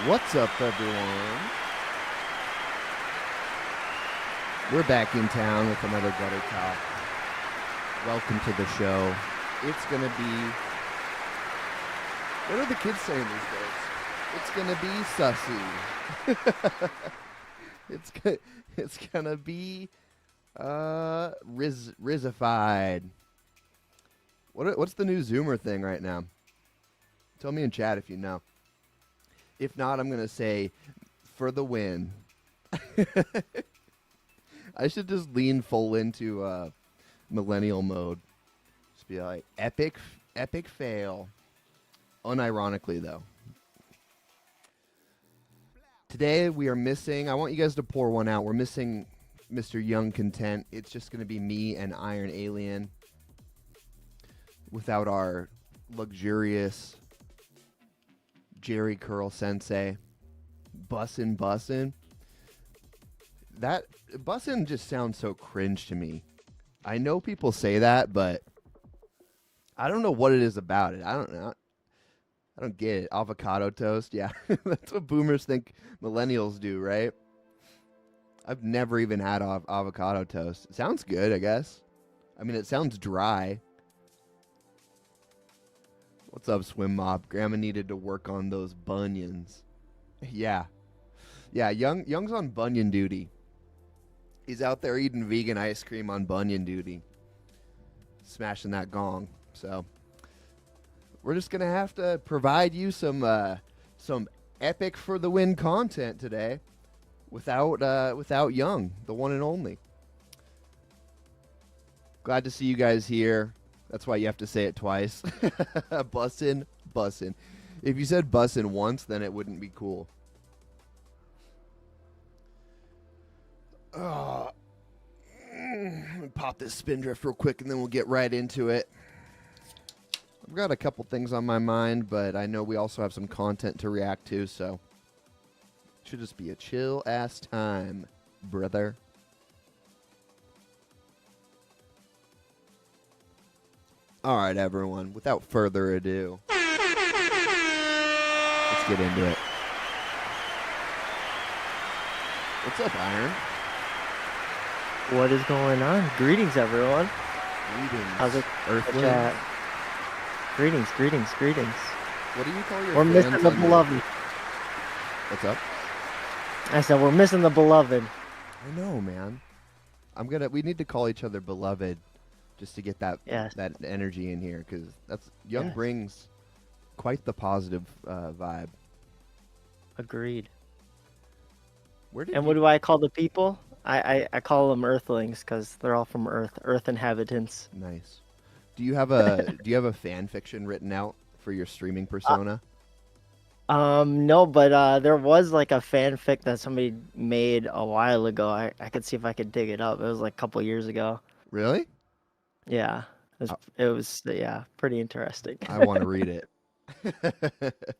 What's up, everyone? We're back in town with another Gutter Talk. Welcome to the show. It's going to be... What are the kids saying these days? It's going to be sussy. It's going to be rizified. What's the new Zoomer thing right now? Tell me in chat if you know. If not, I'm going to say, for the win. I should just lean full into millennial mode. Just be like, epic fail. Unironically, though. Today, we are missing, I want you guys to pour one out. We're missing Mr. Young Content. It's just going to be me and Iron Alien without our luxurious Jerry Curl Sensei. bussin'. That bussin' just sounds so cringe to me. I know people say that, but I don't know what it is about it. I don't know. I don't get it. Avocado toast, yeah. That's what boomers think millennials do, right? I've never even had avocado toast. It sounds good, I guess. I mean, it sounds dry. What's up, Swim Mob? Grandma needed to work on those bunions. Yeah. Yeah, Young's on bunion duty. He's out there eating vegan ice cream on bunion duty. Smashing that gong. So we're just gonna have to provide you some epic for the win content today without Young, the one and only. Glad to see you guys here. That's why you have to say it twice. Bussin'. If you said bussin' once, then it wouldn't be cool. Pop this spindrift real quick and then we'll get right into it. I've got a couple things on my mind, but I know we also have some content to react to, so it should just be a chill ass time, brother. All right, everyone, without further ado, let's get into it. What's up, Iron? What is going on? Greetings, everyone. Greetings. How's it, Earthling? chat? Greetings. What do you call your We're fans missing the on your- beloved. What's up? I said we're missing the beloved. I know, man. We need to call each other beloved just to get that Yes. that energy in here, because Young Yes. brings quite the positive vibe. Agreed. Where did And you, what do I call the people? I call them Earthlings because they're all from Earth inhabitants. Nice. Do you have a fan fiction written out for your streaming persona? No, but there was like a fanfic that somebody made a while ago. I could see if I could dig it up. It was like a couple years ago. Really? Yeah. It was pretty interesting. I want to read it.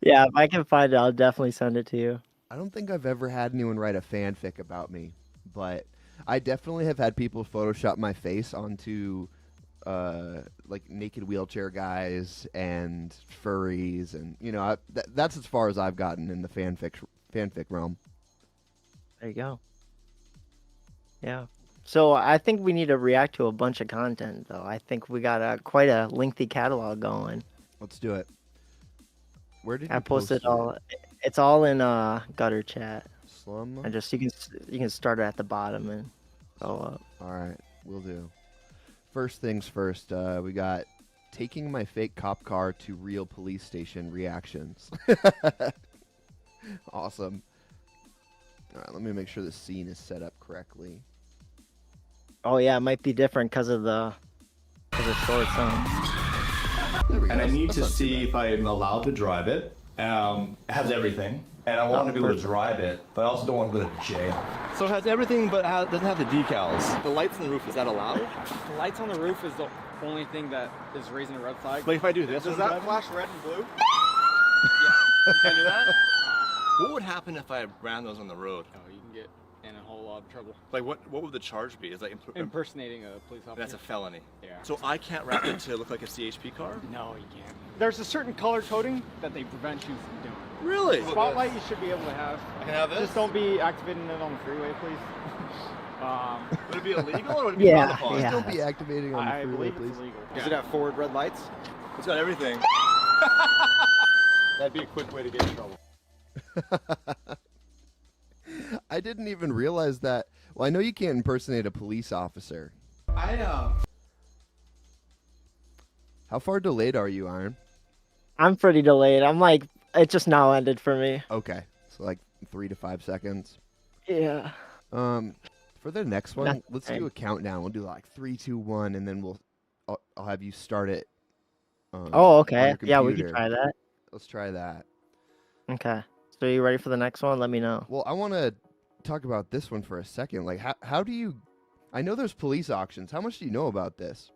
Yeah, if I can find it, I'll definitely send it to you. I don't think I've ever had anyone write a fanfic about me, but I definitely have had people Photoshop my face onto like naked wheelchair guys and furries, and that's as far as I've gotten in the fanfic realm. There you go. Yeah. So I think we need to react to a bunch of content, though. I think we got quite a lengthy catalog going. Let's do it. Where did I you post posted all. It's all in gutter chat. SLUM? I just you can start it at the bottom and go up. All right, we'll do. First things first, we got taking my fake cop car to real police station reactions. Awesome. All right, let me make sure the scene is set up correctly. Oh yeah, it might be different because of the short song. There we go. And I need That's to not too see bad. if I'm allowed to drive it. It has everything. And I want to be able to perfect. drive it, but I also don't want to go to jail. So it has everything, but doesn't have the decals. The lights on the roof, is that allowed? The lights on the roof is the only thing that is raising a red flag. Like if I do this, Does when I'm that driving? flash red and blue? You can't do that? What would happen if I ran those on the road? Oh, you can get in a whole lot of trouble. Like what would the charge be? Is that Impersonating a police officer. that's a felony. Yeah. So I can't wrap it to look like a CHP car? No, you can't. There's a certain color coding that they prevent you from doing. Really? Spotlight you should be able to have. I can have this? Just don't be activating it on the freeway, please. Would it be illegal or would it be Yeah, frowned upon? yeah. Don't be activating on the I freeway, believe please. it's illegal. Does it have forward red lights? It's got everything. That'd be a quick way to get in trouble. I didn't even realize that. Well, I know you can't impersonate a police officer. How far delayed are you, Iron? I'm pretty delayed. I'm like, it just now ended for me. Okay, so like 3 to 5 seconds. Yeah. For the next one, That's let's fine. do a countdown. We'll do like 3, 2, 1, and then I'll have you start it. Oh, on okay. your Yeah, we can computer. try that. Let's try that. Okay. So you ready for the next one? Let me know. Well, I want to talk about this one for a second. Like, how do you? I know there's police auctions. How much do you know about this?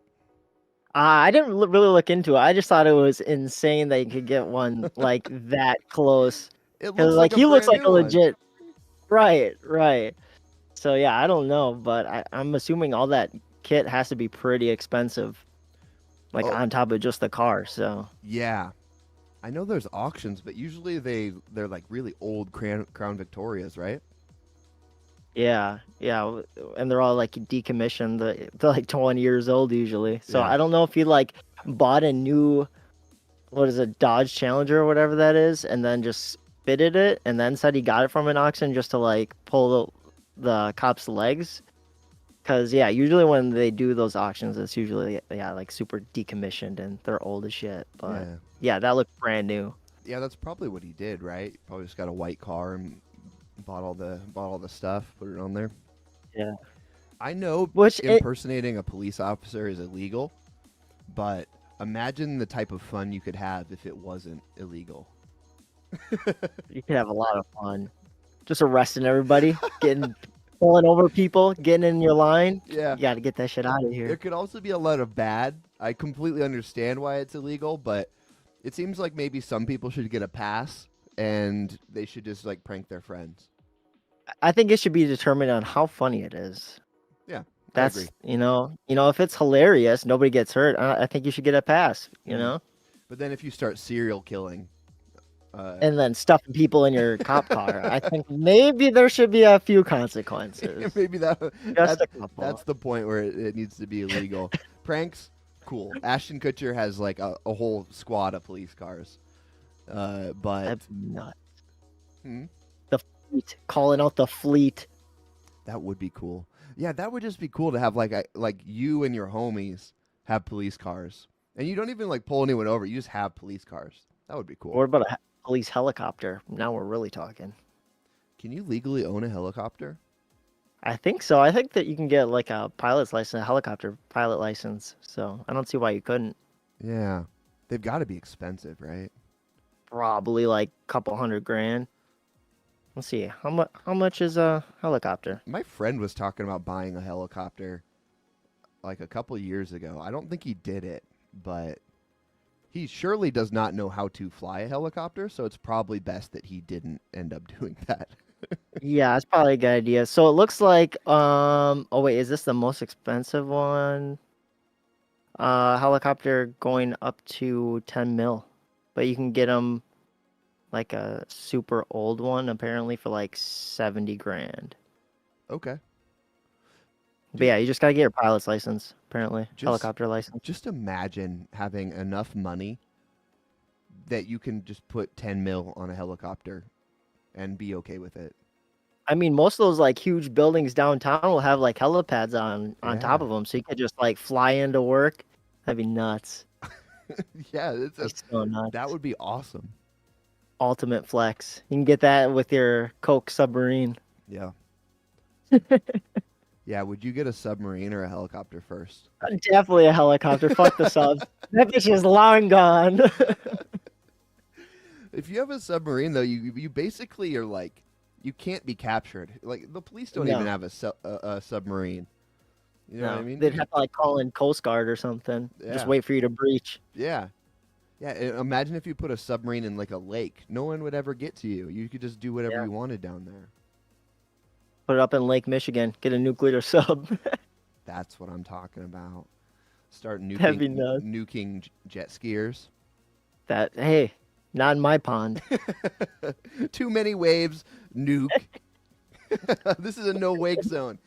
I didn't really look into it. I just thought it was insane that you could get one like that close. It Because looks like a he looks brand like a new one. legit. Right, right. So yeah, I don't know, but I'm assuming all that kit has to be pretty expensive, like Oh, on top of just the car. So yeah. I know there's auctions, but usually they're like really old Crown Victorias, right? yeah, yeah, and they're all like decommissioned. They're like 20 years old usually. So Yeah. I don't know if he like bought a new, what is it, Dodge Challenger or whatever that is, and then just fitted it, and then said he got it from an auction just to like pull the cop's legs. Cause yeah, usually when they do those auctions, it's usually like super decommissioned and they're old as shit. But Yeah. yeah, that looked brand new. Yeah, that's probably what he did, right? Probably just got a white car and bought all the stuff, put it on there. Yeah. I know Which impersonating a police officer is illegal, but imagine the type of fun you could have if it wasn't illegal. you could have a lot of fun, just arresting everybody, pulling over people, getting in your line. Yeah. You got to get that shit out of There here. could also be a lot of bad. I completely understand why it's illegal, but it seems like maybe some people should get a pass and they should just like prank their friends. I think it should be determined on how funny it is. Yeah, I That's agree. if it's hilarious, nobody gets hurt. I think you should get a pass. You Mhm. know. But then if you start serial killing, And then stuffing people in your cop car. I think maybe there should be a few consequences. maybe Just that's, a couple. that's the point where it needs to be illegal. Pranks, cool. Ashton Kutcher has like a whole squad of police cars. But That's nuts. Hmm? The fleet, calling out the fleet. That would be cool. Yeah, that would just be cool to have like you and your homies have police cars, and you don't even like pull anyone over. You just have police cars. That would be cool. What about a police helicopter? Now we're really talking. Can you legally own a helicopter? I think so. I think that you can get like a pilot's license, a helicopter pilot license. So I don't see why you couldn't. Yeah, they've got to be expensive, right? Probably like a couple $100,000. Let's see. How much is a helicopter? My friend was talking about buying a helicopter like a couple years ago. I don't think he did it, but he surely does not know how to fly a helicopter, so it's probably best that he didn't end up doing that. Yeah, it's probably a good idea. So it looks like oh wait, is this the most expensive one? Helicopter going up to 10 mil. But you can get them like a super old one apparently for like 70 grand. Okay. But yeah, you just gotta get your pilot's license, apparently. Just- Helicopter license. Just imagine having enough money that you can just put 10 mil on a helicopter and be okay with it. I mean, most of those like huge buildings downtown will have like helipads on top Yeah. of them, so you could just like fly into work. That'd be nuts. Yeah, It's so nuts. that would be awesome. Ultimate flex. You can get that with your Coke submarine. Yeah. Yeah, would you get a submarine or a helicopter first? Definitely a helicopter. Fuck the subs. That bitch is long gone. If you have a submarine, though, you basically are like, you can't be captured. Like, the police don't even No. have a submarine. You know what I mean? They'd have to like call in Coast Guard or something. Just Yeah. wait for you to breach. Yeah. Yeah, imagine if you put a submarine in like a lake. No one would ever get to you. You could just do whatever Yeah. you wanted down there. Put it up in Lake Michigan. Get a nuclear sub. That's what I'm talking about. Start That'd be nuts. nuking jet skiers. That hey, not in my pond. Too many waves, nuke. This is a no wake zone.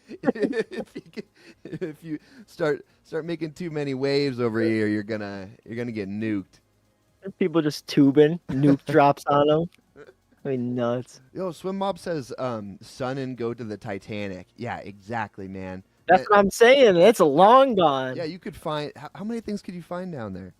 If you start making too many waves over here, you're gonna get nuked. People just tubing. Nuke drops on them. I mean, nuts. Yo, Swim Mob says, son and go to the Titanic. Yeah, exactly, man. That's what I'm saying. It's long gone. Yeah, you could find how many things could you find down there?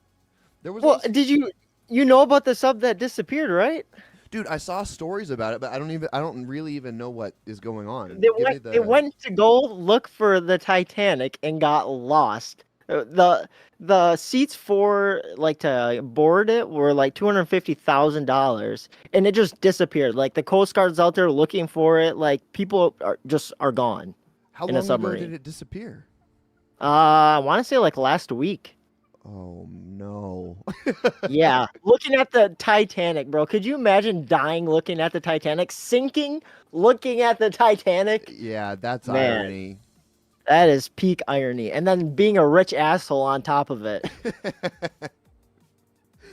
There was Well, also- did you know about the sub that disappeared, right? dude, I saw stories about it, but I don't really even know what is going on. They Give me went, they went to go look for the Titanic and got lost. The seats for like to board it were like $250,000, and it just disappeared. Like the Coast Guard's out there looking for it. Like people are gone. How in a long ago submarine. did it disappear? I want to say like last week. Oh no. Yeah, looking at the Titanic, bro. Could you imagine dying looking at the Titanic, sinking, looking at the Titanic? Yeah, that's Man. irony. That is peak irony. And then being a rich asshole on top of it.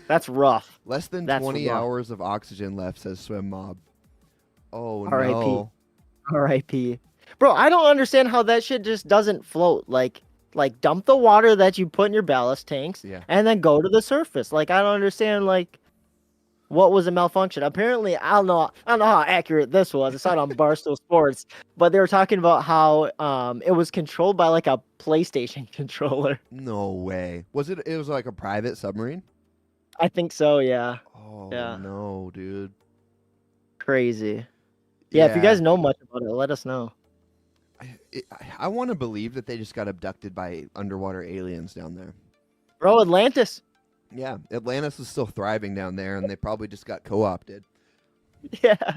That's rough. Less than That's 20 rough. hours of oxygen left, says Swim Mob. Oh R.I.P. no. R.I.P. Bro, I don't understand how that shit just doesn't float. Like dump the water that you put in your ballast tanks Yeah. and then go to the surface. Like, I don't understand, like, what was a malfunction. Apparently, I don't know how accurate this was. I saw it on Barstool Sports, but they were talking about how it was controlled by like a PlayStation controller. No way. It was like a private submarine? I think so, yeah. Oh Yeah. no, dude. Crazy. Yeah, if you guys know much about it, let us know. I want to believe that they just got abducted by underwater aliens down there. Bro, Atlantis. Yeah, Atlantis is still thriving down there, and they probably just got co-opted. Yeah.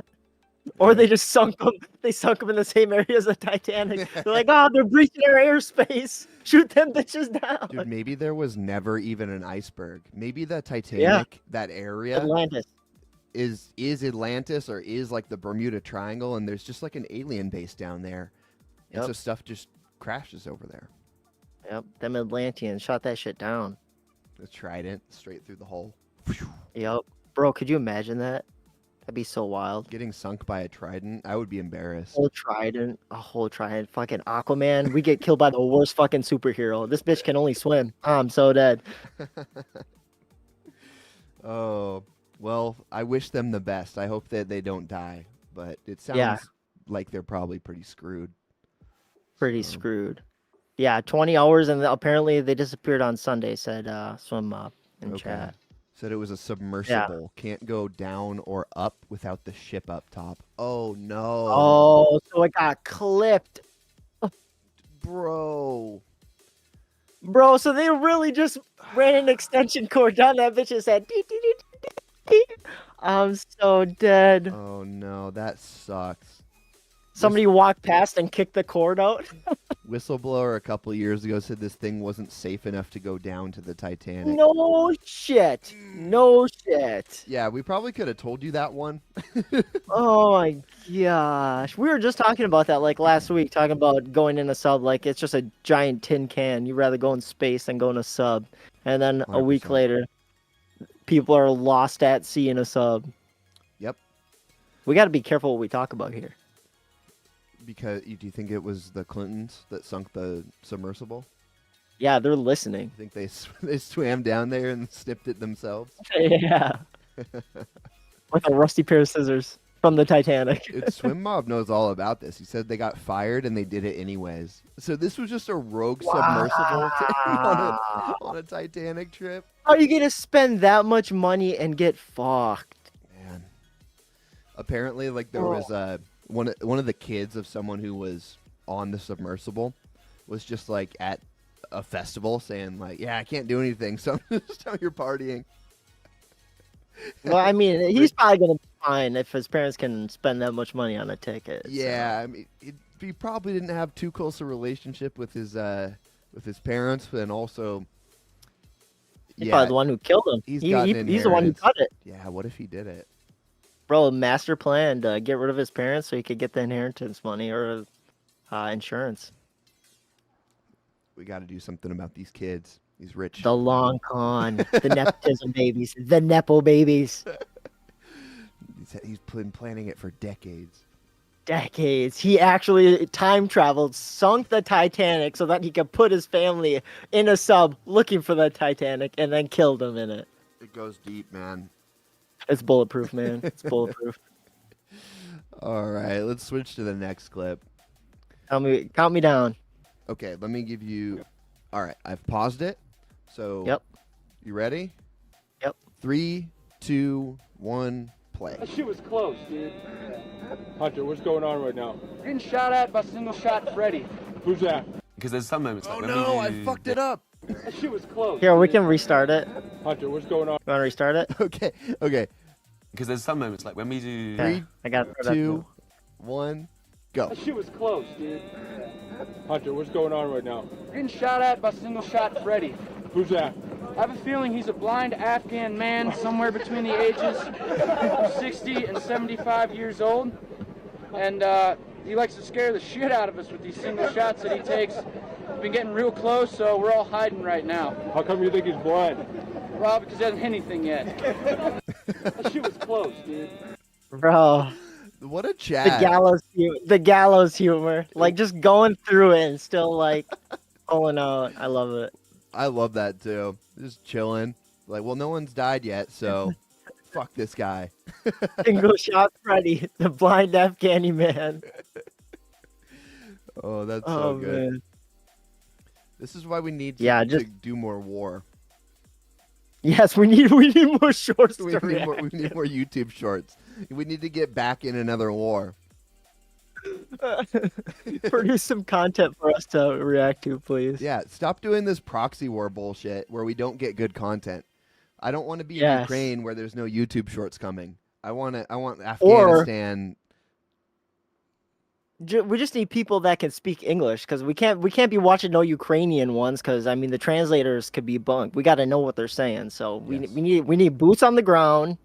Or they just sunk them. They sunk them in the same area as the Titanic. They're like, oh, they're breaching our airspace. Shoot them bitches down. Dude, maybe there was never even an iceberg. Maybe the Titanic, that area, Atlantis. is Atlantis or is like the Bermuda Triangle, and there's just like an alien base down there. And Yep. so stuff just crashes over there. Yep, them Atlanteans shot that shit down. The trident straight through the hole. Yep. Bro, could you imagine that? That'd be so wild. Getting sunk by a trident, I would be embarrassed. A whole trident, fucking Aquaman. We get killed by the worst fucking superhero. This bitch can only swim. I'm so dead. Oh, well, I wish them the best. I hope that they don't die, but it sounds like they're probably pretty screwed. Pretty So, screwed. Yeah, 20 hours, and apparently they disappeared on Sunday, said Swim Mob in Okay. chat. Said it was a submersible. Can't go down or up without the ship up top. Oh, no. Oh, so it got clipped. Bro. Bro, so they really just ran an extension cord down that bitch's head. I'm so dead. Oh, no. That sucks. Somebody walked past and kicked the cord out. Whistleblower a couple years ago said this thing wasn't safe enough to go down to the Titanic. No shit. No shit. Yeah, we probably could have told you that one. Oh my gosh. We were just talking about that like last week, talking about going in a sub like it's just a giant tin can. You'd rather go in space than go in a sub. And then a week 100%. later, people are lost at sea in a sub. Yep. We got to be careful what we talk about here. Because do you think it was the Clintons that sunk the submersible? Yeah, they're listening. You think they swam down there and snipped it themselves? Yeah. With a rusty pair of scissors from the Titanic. Swim Mob knows all about this. He said they got fired and they did it anyways. So this was just a rogue submersible on a Titanic trip. How are you going to spend that much money and get fucked? Man. Apparently, like there was one of the kids of someone who was on the submersible was just like at a festival saying like, yeah, I can't do anything, so I'm just out here partying. Well, I mean, he's probably going to be fine if his parents can spend that much money on a ticket. Yeah, I mean, he probably didn't have too close a relationship with his parents, and also, He's probably the one who killed him. He's He's the one who inheritance. cut it. Yeah, what if he did it? Bro, master plan to get rid of his parents so he could get the inheritance money or insurance. We got to do something about these kids. These rich. The long con. The nepotism babies. The nepo babies. He's been planning it for decades. Decades. He actually time traveled, sunk the Titanic so that he could put his family in a sub looking for the Titanic and then killed them in it. It goes deep, man. It's bulletproof, man. It's bulletproof. All right, let's switch to the next clip. Count me down. Okay, let me give you. All right, I've paused it. So. Yep. You ready? Yep. 3, 2, 1, play. That shit was close, dude. Hunter, what's going on right now? Getting shot at by single shot Freddy. Who's that? Because there's some moments like Oh when no, we I do fucked it up. That shit was close. Here, we dude. can restart it. You Hunter, what's going on? want to restart it? Okay. Because there's some moments like when we do. Okay, I got it. 2, 1, go. That shit was close, dude. Hunter, what's going on right now? Getting shot at by single shot Freddy. Who's that? I have a feeling he's a blind Afghan man somewhere between the ages of 60 and 75 years old. And he likes to scare the shit out of us with these single shots that he takes. He's been getting real close, so we're all hiding right now. How come you think he's blind? Well, because he hasn't hit anything yet. That shit was close, dude. Bro, What a the chat. gallows humor. Like, just going through it and still, like, pulling out. I love it. I love that too. Just chilling. Like, well, no one's died yet, so fuck this guy. Single shot Freddy, the blind Afghani man. Oh, that's Oh, so good. man. This is why we need to, Yeah, to just- do more war. Yes, we need more shorts We to need, more, react. we need more YouTube shorts. We need to get back in another war. Produce some content for us to react to, please. Yeah, stop doing this proxy war bullshit where we don't get good content. I don't want to be in Yes. Ukraine where there's no YouTube shorts coming. I want Or- Afghanistan. We just need people that can speak English, because we can't be watching no Ukrainian ones, because I mean the translators could be bunked. We got to know what they're saying. So we Yes. we need boots on the ground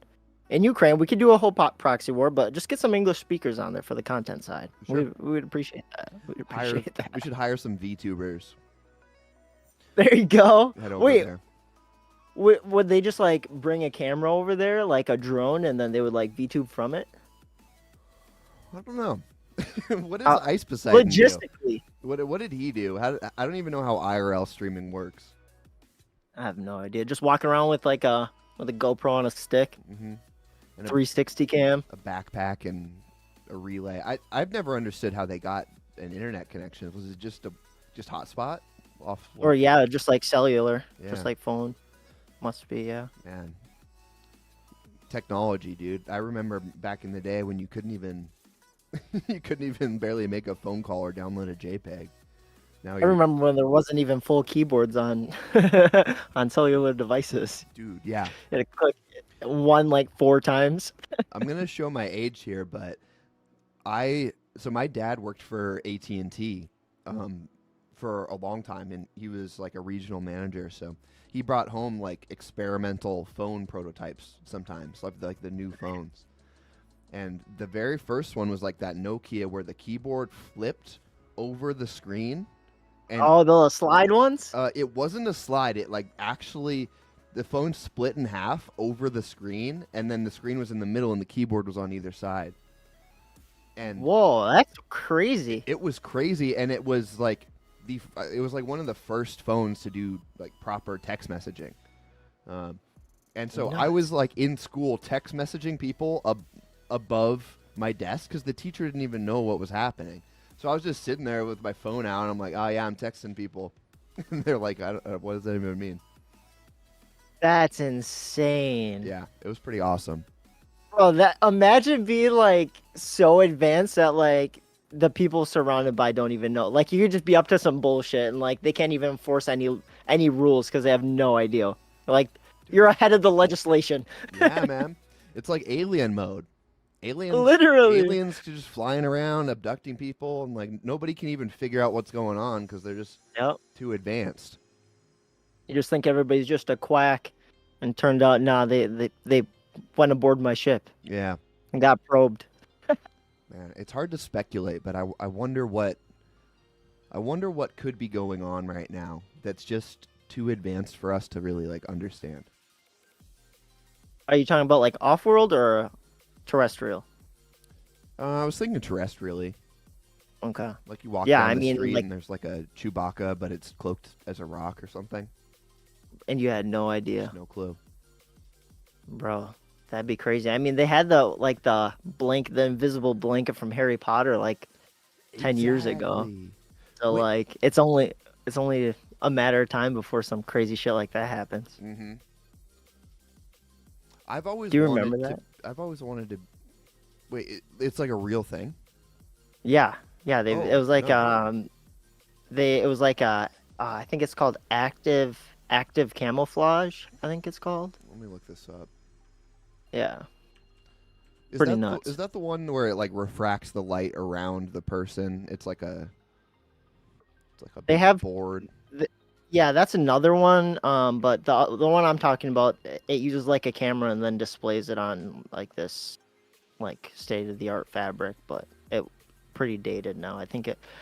in Ukraine. We could do a whole proxy war, but just get some English speakers on there for the content side. Sure. We would appreciate that. We'd Hire, appreciate that. we should hire some VTubers. There you go. Head over Wait, there. would they just like bring a camera over there, like a drone, and then they would like VTube from it? I don't know. What does Uh, Ice Poseidon do? Logistically, What did he do? I don't even know how IRL streaming works. I have no idea. Just walking around with like a GoPro on a stick, Mm-hmm. And 360 cam. a backpack and a relay. I've never understood how they got an internet connection. Was it just hotspot off? Or yeah, just like cellular, Yeah. just like phone. Must be, yeah. Man, technology, dude. I remember back in the day when you couldn't even barely make a phone call or download a JPEG. Now I remember when there wasn't even full keyboards on on cellular devices. dude. Yeah, You had to click one like 4 times. I'm gonna show my age here, but so my dad worked for AT&T for a long time, and he was like a regional manager. So he brought home like experimental phone prototypes sometimes, like the new phones. And the very first one was like that Nokia where the keyboard flipped over the screen. And Oh, the little slide ones? it wasn't a slide. It like actually, the phone split in half over the screen, and then the screen was in the middle, and the keyboard was on either side. And Whoa, that's crazy. it was crazy, and it was like it was like one of the first phones to do like proper text messaging. And so I was like in school text messaging people above my desk because the teacher didn't even know what was happening. So I was just sitting there with my phone out, and I'm like, oh yeah, I'm texting people. And they're like, what does that even mean? That's insane. Yeah, it was pretty awesome. Bro, that imagine being like so advanced that like the people surrounded by don't even know. Like you could just be up to some bullshit and like they can't even enforce any rules because they have no idea. Like you're ahead of the legislation. Yeah, man. It's like alien mode. Literally. Aliens just flying around, abducting people, and like nobody can even figure out what's going on because they're just Yep. too advanced. You just think everybody's just a quack, and turned out nah, they went aboard my ship Yeah, and got probed. man. It's hard to speculate, but I wonder what could be going on right now that's just too advanced for us to really like understand. Are you talking about like off-world or terrestrial? I was thinking terrestrially. Okay. Like you walk Yeah, down I the mean, street like- and there's like a Chewbacca, but it's cloaked as a rock or something. And you had no idea. There's no clue. Bro, that'd be crazy. I mean, they had the invisible blanket from Harry Potter like 10 years ago. Exactly. So Wait. like it's only a matter of time before some crazy shit like that happens. Mm-hmm. I've always Do you wanted remember to, that? I've always wanted to. Wait, it's like a real thing. Yeah. Oh, It was like no. it was like I think it's called active camouflage, I think it's called. Let me look this up. Yeah. Is Pretty that nuts. Is that the one where it like refracts the light around the person? It's like a They big have- board. Yeah, that's another one. But the one I'm talking about, it uses like a camera and then displays it on like this, like state of the art fabric. But it pretty dated now. I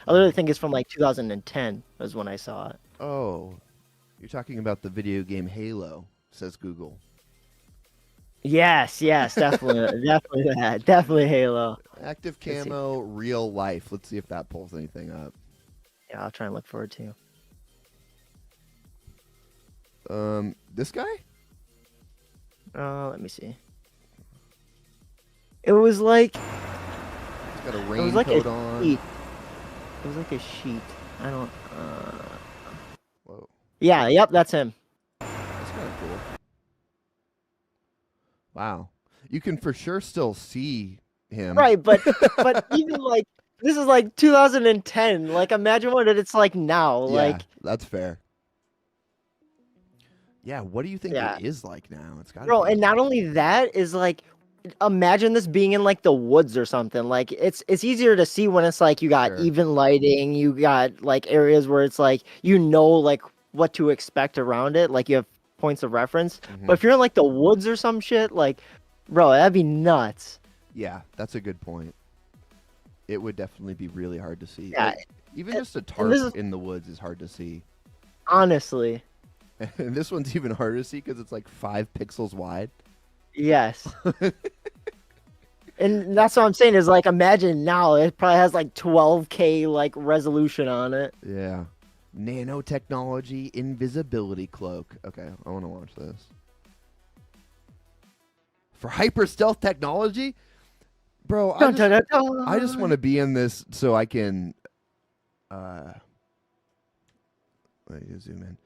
literally think it's from like 2010 was when I saw it. Oh, you're talking about the video game Halo, says Google. Yes, definitely, definitely Halo. Active Let's see. camo, real life. Let's see if that pulls anything up. Yeah, I'll try and look for it too. This guy? Let me see. It was like He's got a it was like a raincoat on. sheet. It was like a sheet. I don't. Whoa, Yeah, yep, that's him. that's kind of cool. Wow, you can for sure still see him. Right, but even like this is like 2010. Like imagine what it's like now. Yeah, Like that's fair. Yeah, what do you think Yeah. it is like now? It's got bro, and not only that is like imagine this being in like the woods or something. Like it's easier to see when it's like you got Sure. even lighting, you got like areas where it's like you know like what to expect around it, like you have points of reference. Mhm. But if you're in like the woods or some shit, like bro, that'd be nuts. Yeah, that's a good point. It would definitely be really hard to see. Yeah, Like, even just a and tarp this is- in the woods is hard to see. Honestly. And this one's even harder to see because it's like 5 pixels wide. Yes. And that's what I'm saying is like imagine now it probably has like 12K like resolution on it. Yeah. Nanotechnology invisibility cloak. Okay, I want to watch this. For hyper stealth technology? Bro, I Dun, just, dun, dun, dun. I just want to be in this so I can let me zoom in.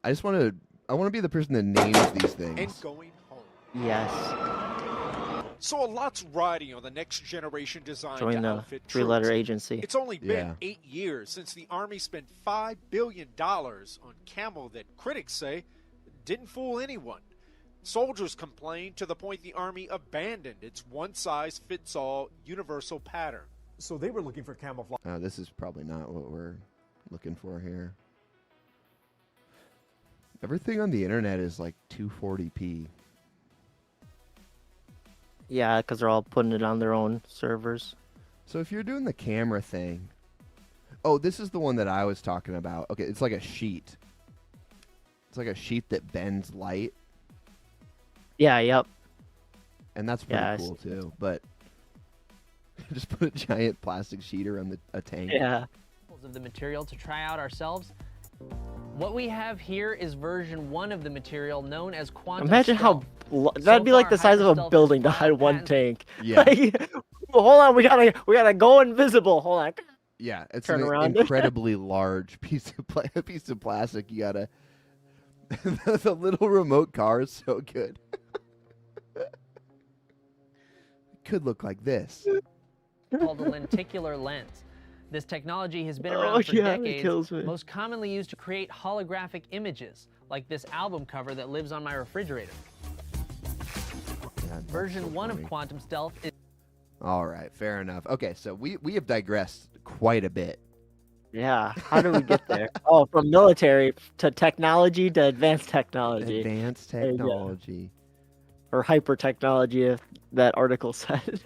I want to be the person that names these things. And going home. Yes. So a lot's riding on the next generation design Join to the outfit three-letter troops. agency. It's only been Yeah. 8 years since the Army spent $5 billion on camo that critics say didn't fool anyone. Soldiers complained to the point the Army abandoned its one-size-fits-all universal pattern. So they were looking for camouflage. This is probably not what we're looking for here. Everything on the internet is like 240p. Yeah, because they're all putting it on their own servers. So if you're doing the camera thing, oh, this is the one that I was talking about. Okay, it's like a sheet. It's like a sheet that bends light, Yeah, yep. and that's pretty Yeah, I cool see. too. But just put a giant plastic sheet around a tank. Yeah. Of the material to try out ourselves. What we have here is version 1 of the material known as quantum Imagine how stealth. that'd be like far, the size of a hyperstealth building to has hide one patents- tank. Yeah. Like, hold on, we gotta go invisible. Hold on. Yeah, it's Turn an around. incredibly large piece of plastic. You gotta. The little remote car is so good. It could look like this. called a lenticular lens. This technology has been Oh, around for yeah, that decades, kills me. most commonly used to create holographic images, like this album cover that lives on my refrigerator. Yeah, that's Version so 1 funny. of quantum stealth is All right, fair enough. Okay, so we have digressed quite a bit. Yeah. How do we get there? Oh, from military to technology to advanced technology. Advanced There you go. technology. Or hyper technology, if that article said.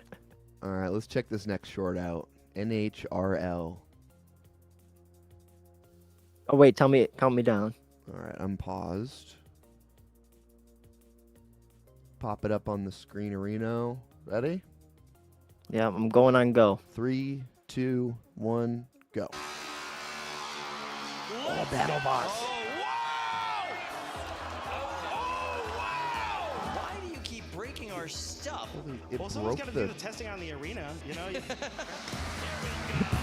All right, let's check this next short out. NHRL. Oh wait, count me down. All right, I'm paused. Pop it up on the screen, Reno. Ready? Yeah, I'm going on go. 3, 2, 1, go. All battle bots. Why do you keep breaking our stuff? It Well, someone's broke got to do the- the testing on the arena, you know?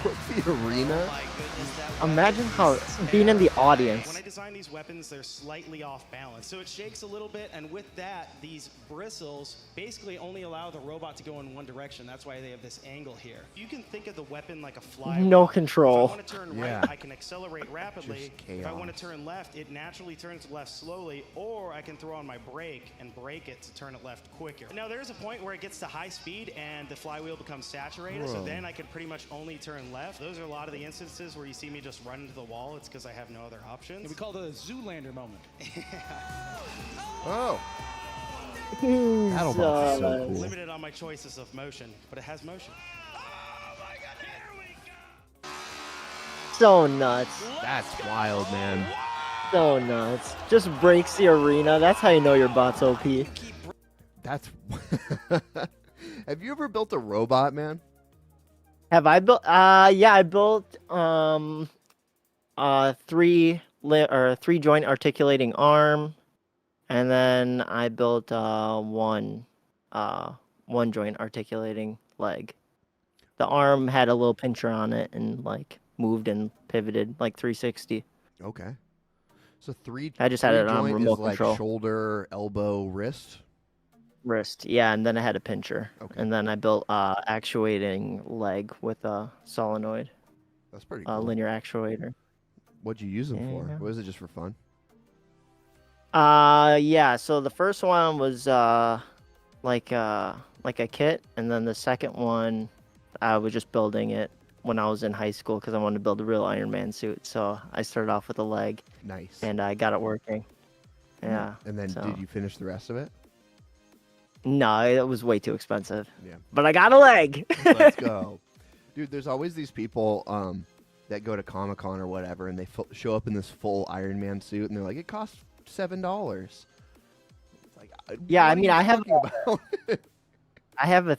Broke the arena. My goodness, that Imagine weapon how is being in the terrifying. audience. When I design these weapons, they're slightly off balance. So it shakes a little bit, and with that, these bristles basically only allow the robot to go in one direction. That's why they have this angle here. You can think of the weapon like a flywheel. No If control. I want to turn Yeah. right, I can accelerate rapidly. Just If I want chaos. to turn left, it naturally turns left slowly, or I can throw on my brake and brake it to turn it left quicker. Now, there's a point where it gets to high speed and the flywheel becomes saturated, so Whoa. then I can pretty much only turn left. Those are a lot of the instances where you see me just run into the wall. It's because I have no other options. Yeah, we call it a Zoolander moment. Oh. That'll be so cool. Limited on my choices of motion, but it has motion. So nuts. That's wild, man. So nuts. Just breaks the arena. That's how you know your bot's OP. That's. Have you ever built a robot, man? Have I built? Yeah, I built three joint articulating arm, and then I built one joint articulating leg. The arm had a little pincher on it and like moved and pivoted like 360. Okay. So I just had it on remote is like control. Shoulder, elbow, wrist. Wrist, yeah, and then I had a pincher. Okay. And then I built actuating leg with a solenoid. That's pretty cool. Linear actuator. What'd you use them for? Yeah. Was it just for fun? Yeah. So the first one was like a kit, and then the second one, I was just building it when I was in high school because I wanted to build a real Iron Man suit. So I started off with a leg. Nice. And I got it working. Yeah. And then did you finish the rest of it? No, it was way too expensive. Yeah. But I got a leg. Let's go. Dude, there's always these people that go to Comic-Con or whatever, and they show up in this full Iron Man suit, and they're like, it costs $7. It's like, Yeah, I what are mean, you I have talking about? I have a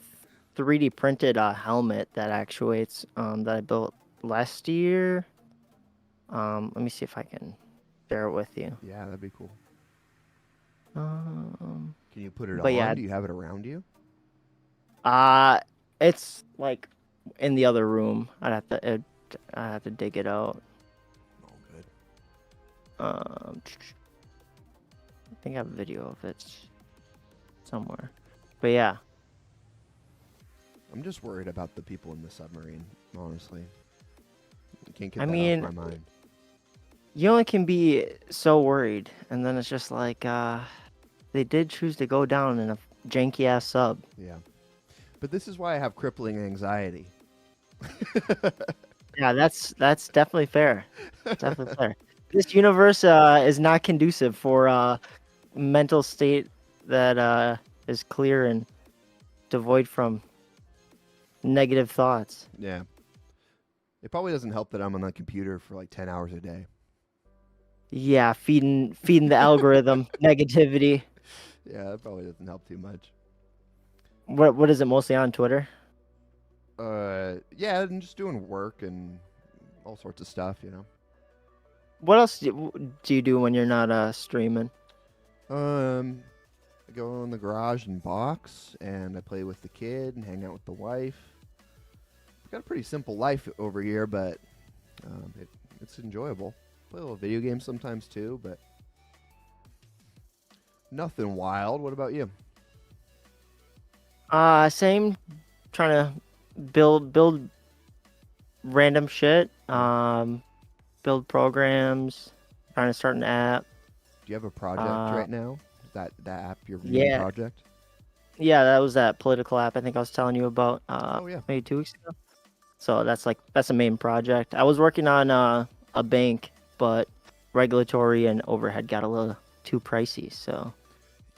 3D printed helmet that actuates that I built last year. Let me see if I can share it with you. Yeah, that'd be cool. Um, Can you put it but on? yeah. Do you have it around you? It's like in the other room. I have to dig it out. Oh, good. I think I have a video of it somewhere. But yeah. I'm just worried about the people in the submarine, honestly. I can't get I that mean, off my mind. You only can be so worried, and then it's just like they did choose to go down in a janky ass sub. Yeah. But this is why I have crippling anxiety. Yeah, that's definitely fair. Definitely fair. This universe is not conducive for mental state that is clear and devoid from negative thoughts. Yeah. It probably doesn't help that I'm on the computer for like 10 hours a day. Yeah, feeding the algorithm negativity. Yeah, that probably doesn't help too much. What is it mostly on Twitter? Yeah, and just doing work and all sorts of stuff, you know. What else do you do when you're not streaming? I go in the garage and box, and I play with the kid and hang out with the wife. I've got a pretty simple life over here, but it's enjoyable. Play a little video games sometimes too, but nothing wild. What about you? Same. Trying to build random shit. Build programs. Trying to start an app. Do you have a project right now? Is that app your Yeah. project? Yeah, that was that political app I think I was telling you about. Yeah. Maybe 2 weeks ago. So that's the main project. I was working on a bank, but regulatory and overhead got a little too pricey, so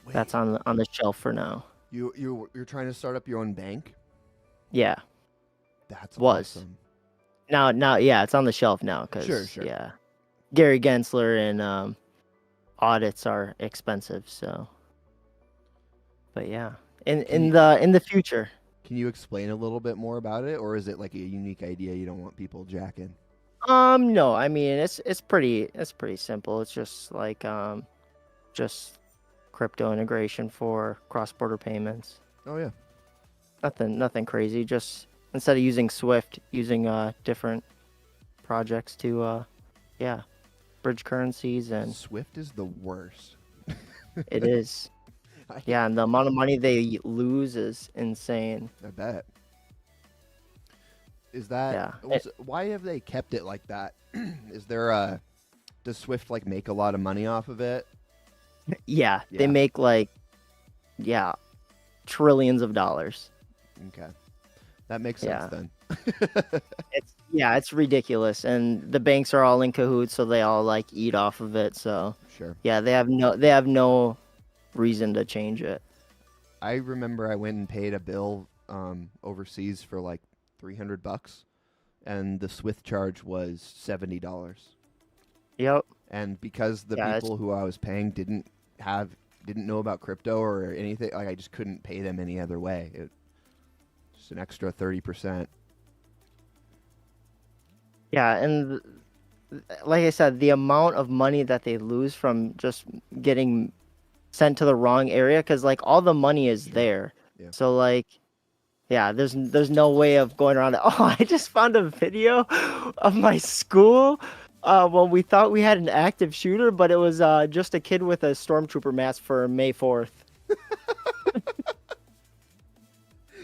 that's on the shelf for now. You're trying to start up your own bank? Yeah. That's awesome. Now, yeah, it's on the shelf now because Sure. yeah, Gary Gensler and audits are expensive. So, but yeah, in the future. Can you explain a little bit more about it, or is it like a unique idea you don't want people jacking? No, I mean it's pretty simple. It's just like just crypto integration for cross-border payments. Oh yeah. Nothing crazy. Just instead of using Swift, using different projects to bridge currencies. And Swift is the worst. It is. Yeah, and the amount of money they lose is insane. I bet. Is that why have they kept it like that? Is there does Swift like make a lot of money off of it? Yeah, they make like trillions of dollars. Okay. That makes sense then. It's ridiculous, and the banks are all in cahoots, so they all like eat off of it. So Sure. yeah, they have no reason to change it. I remember I went and paid a bill overseas for like $300, and the SWIFT charge was $70. Yep. And because the people who I was paying didn't know about crypto or anything, like I just couldn't pay them any other way. Just an extra 30%. Yeah, and like I said, the amount of money that they lose from just getting sent to the wrong area, because like all the money is there. Yeah. So like, yeah, there's no way of going around it. Oh, I just found a video of my school. When we thought we had an active shooter, but it was just a kid with a stormtrooper mask for May 4th.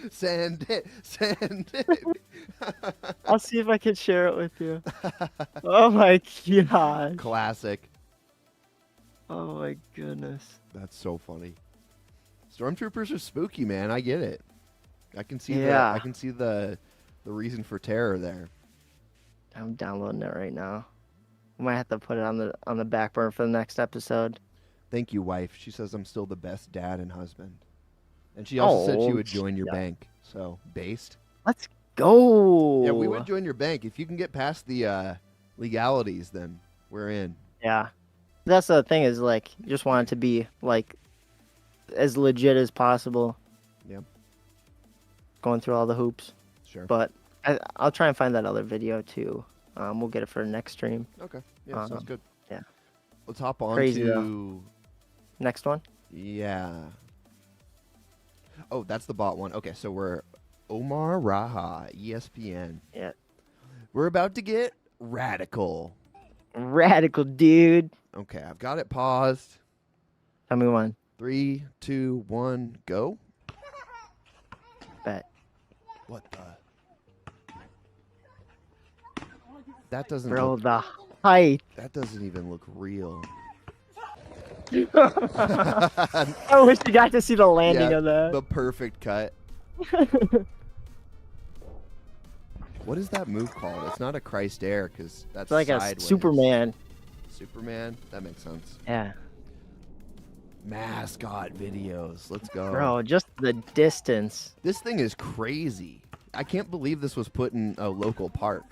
Send it. I'll see if I can share it with you. Oh my god. Classic. Oh my goodness. That's so funny. Stormtroopers are spooky, man. I get it. I can see the reason for terror there. I'm downloading it right now. I might have to put it on the back burner for the next episode. Thank you, wife. She says I'm still the best dad and husband. And she also said she would join your bank. So, based. Let's go. Yeah, we would join your bank. If you can get past the legalities, then we're in. Yeah. That's the thing is, like, you just want it to be, like, as legit as possible. Yep. Going through all the hoops. Sure. But I'll try and find that other video, too. We'll get it for the next stream. Okay. Yeah, sounds good. Yeah. Let's hop on Crazy, to... though. Next one? Yeah. Oh, that's the bot one. Okay, so we're Omar Raha, ESPN. Yeah. We're about to get radical. Radical, dude. Okay, I've got it paused. Tell me when. 3, 2, 1, go. Bet. What the? That doesn't Bro, look... the height. That doesn't even look real. I wish you got to see the landing of that. The perfect cut. What is that move called? It's not a Christ Air, because that's It's like sideways. a Superman. Superman? That makes sense. Yeah. Mascot videos. Let's go. Bro, just the distance. This thing is crazy. I can't believe this was put in a local park.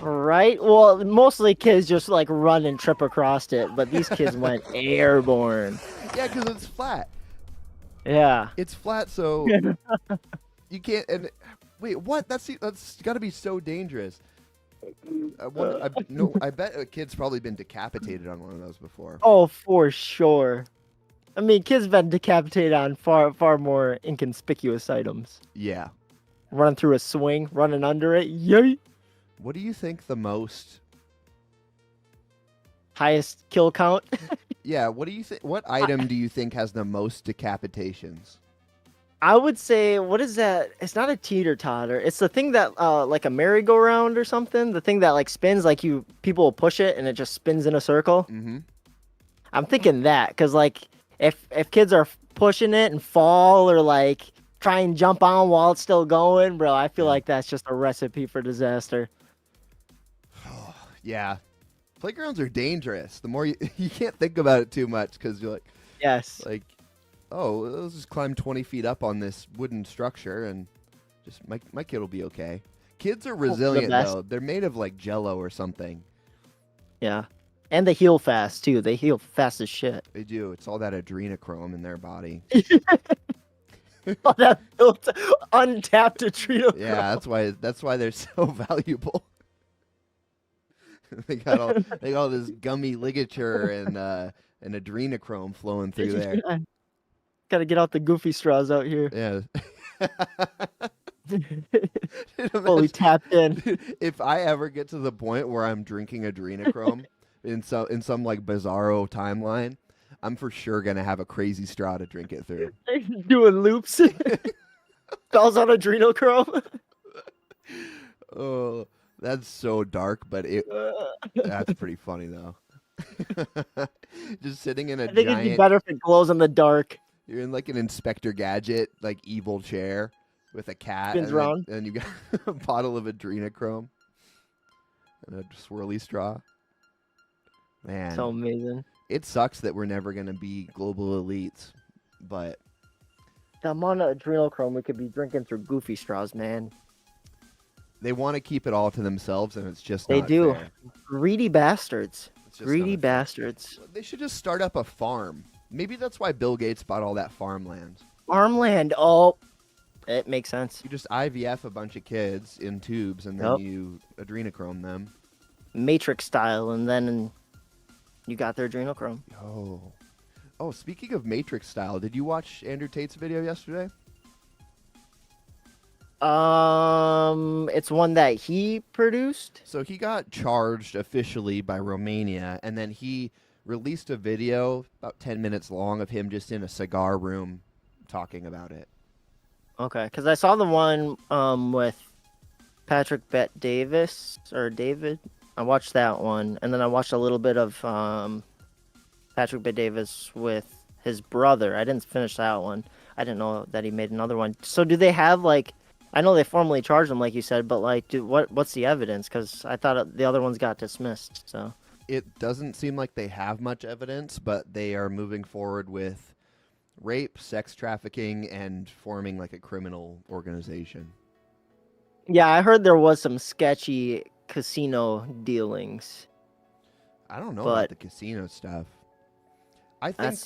Right? Well, mostly kids just like run and trip across it, but these kids went airborne. Yeah, because it's flat. Yeah. It's flat, so you can't. And wait, what? That's got to be so dangerous. I bet a kid's probably been decapitated on one of those before. Oh, for sure. I mean, kids been decapitated on far more inconspicuous items. Yeah. Running through a swing, running under it. Yay! What do you think the most highest kill count? Yeah, what do you think? What item do you think has the most decapitations? I would say, what is that? It's not a teeter-totter. It's the thing that, like a merry-go-round or something. The thing that like spins, like people will push it and it just spins in a circle. Mm-hmm. I'm thinking that, because like if kids are pushing it and fall or like try and jump on while it's still going, bro, I feel like that's just a recipe for disaster. Yeah. Playgrounds are dangerous. The more you can't think about it too much because you're like, yes, like, oh, let's just climb 20 feet up on this wooden structure and just my kid will be okay. Kids are resilient though. They're made of like Jello or something. Yeah, and they heal fast too. They heal fast as shit. They do. It's all that adrenochrome in their body. All that built untapped adrenochrome. Yeah, that's why they're so valuable. They got all this gummy ligature and adrenochrome flowing through there. Gotta get out the goofy straws out here. Yeah. Fully tapped in. If I ever get to the point where I'm drinking adrenochrome in some like bizarro timeline, I'm for sure gonna have a crazy straw to drink it through. Doing loops. Bells on adrenochrome. Oh, that's so dark, but that's pretty funny though. Just sitting in a I think giant... it'd be better if it glows in the dark. You're in like an Inspector Gadget, like evil chair, with a cat. Spins and then- around. And you got a bottle of adrenochrome and a swirly straw. Man, So amazing. it sucks that we're never gonna be global elites, but The amount of adrenochrome we could be drinking through goofy straws, man. they want to keep it all to themselves, and it's just They not do. fair. Greedy bastards. It's just Greedy not fair. bastards. They should just start up a farm. Maybe that's why Bill Gates bought all that farmland. Farmland. Oh, it makes sense. You just IVF a bunch of kids in tubes, and then Yep. you adrenochrome them. Matrix style, and then you got their adrenochrome. Oh, speaking of Matrix style, did you watch Andrew Tate's video yesterday? It's one that he produced. So he got charged officially by Romania, and then he released a video about 10 minutes long of him just in a cigar room talking about it. Okay, because I saw the one with Patrick Bet Davis or David. I watched that one, and then I watched a little bit of Patrick Bet Davis with his brother. I didn't finish that one. I didn't know that he made another one. So do they have like? I know they formally charged him, like you said, but like, what's the evidence? Because I thought the other ones got dismissed. So It doesn't seem like they have much evidence, but they are moving forward with rape, sex trafficking, and forming like a criminal organization. yeah, I heard there was some sketchy casino dealings. I don't know But- about the casino stuff. I think